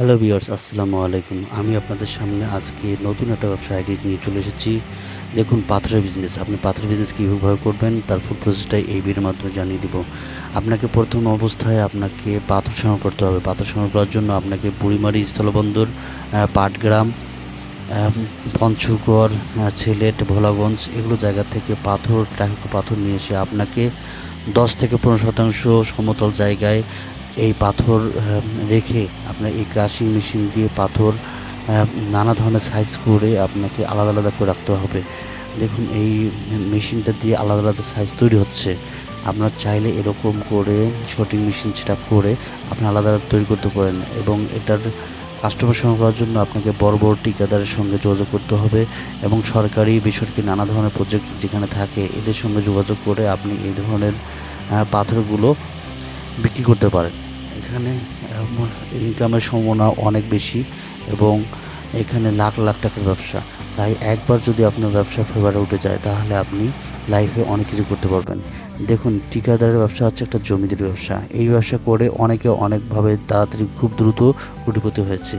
Hello viewers, আসসালামু আলাইকুম। আমি আপনাদের সামনে আজকে নতুন একটা ব্যবসা আইডিয়া নিয়ে চলে এসেছি। দেখুন, পাথরের বিজনেস। আপনি পাথরের বিজনেস কীভাবে করবেন তার ফুল প্রসেসটাই এই ভিডিওর মাধ্যমে জানিয়ে দিব। আপনাকে প্রথম অবস্থায় আপনাকে পাথর সংগ্রহ করতে হবে। পাথর সংগ্রহ করার জন্য আপনাকে বুড়িমারি স্থলবন্দর, পাটগ্রাম, পঞ্চগড়, সিলেট, ভোলাগঞ্জ এগুলো জায়গা থেকে টাকা পাথর নিয়ে এসে আপনাকে 10 থেকে 15 শতাংশ সমতল জায়গায় এই পাথর রেখে আপনার এই ক্রাশিং মেশিন দিয়ে পাথর নানা ধরনের সাইজ করে আপনাকে আলাদা আলাদা করে রাখতে হবে। দেখুন, এই মেশিনটা দিয়ে আলাদা আলাদা সাইজ তৈরি হচ্ছে। আপনার চাইলে এরকম করে শর্টিং মেশিন সেট আপ করে আপনি আলাদা আলাদা তৈরি করতে পারেন, এবং এটার কাস্টমার সংগ্রহ করার জন্য আপনাকে বড় বড় ঠিকাদারের সঙ্গে যোগাযোগ করতে হবে, এবং সরকারি বেসরকারি নানা ধরনের প্রজেক্ট যেখানে থাকে এদের সঙ্গে যোগাযোগ করে আপনি এই ধরনের পাথরগুলো বিক্রি করতে পারেন। এখানে ইনকামের সম্ভাবনা অনেক বেশি, এবং এখানে লাখ লাখ টাকার ব্যবসা। তাই একবার যদি আপনার ব্যবসা ফেভারে উঠে যায় তাহলে আপনি লাইফে অনেক কিছু করতে পারবেন। দেখুন, ঠিকাদারের ব্যবসা হচ্ছে একটা জমিদারি ব্যবসা। এই ব্যবসা করে অনেকে অনেকভাবে তাড়াতাড়ি খুব দ্রুত কোটিপতি হয়েছে,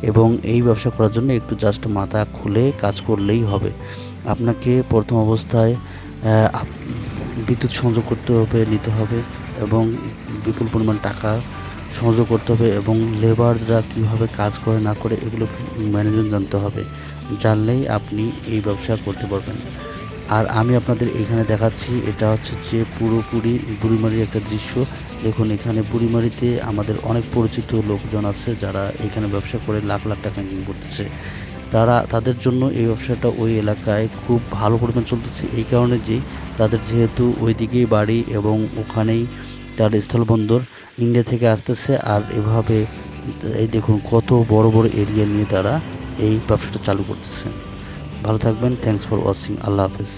এবং এই ব্যবসা করার জন্য একটু জাস্ট মাথা খুলে কাজ করলেই হবে। আপনাকে প্রথম অবস্থায় বিদ্যুৎ সংযোগ নিতে হবে, এবং বিপুল পরিমাণ টাকা সংযোগ করতে হবে, এবং লেবাররা কীভাবে কাজ করে না করে এগুলো ম্যানেজমেন্ট জানতে হবে। জানলেই আপনি এই ব্যবসা করতে পারবেন। আর আমি আপনাদের এখানে দেখাচ্ছি, এটা হচ্ছে যে পুরোপুরি বুড়িমারির একটা দৃশ্য। দেখুন, এখানে বুড়িমারিতে আমাদের অনেক পরিচিত লোকজন আছে যারা এখানে ব্যবসা করে লাখ লাখ টাকা ইনকাম করতেছে। তাদের জন্য এই ব্যবসাটা ওই এলাকায় খুব ভালো পরিমাণ চলতেছে, এই কারণে যে তাদের যেহেতু ওই দিকেই বাড়ি এবং ওখানেই তার স্থলবন্দর, ইন্ডিয়া থেকে আসতেছে। আর এভাবে এই দেখুন কত বড় বড় এরিয়া নিয়ে তারা এই ব্যবসাটা চালু করতেছে। ভালো থাকবেন। Thanks for watching. আল্লাহ হাফেজ।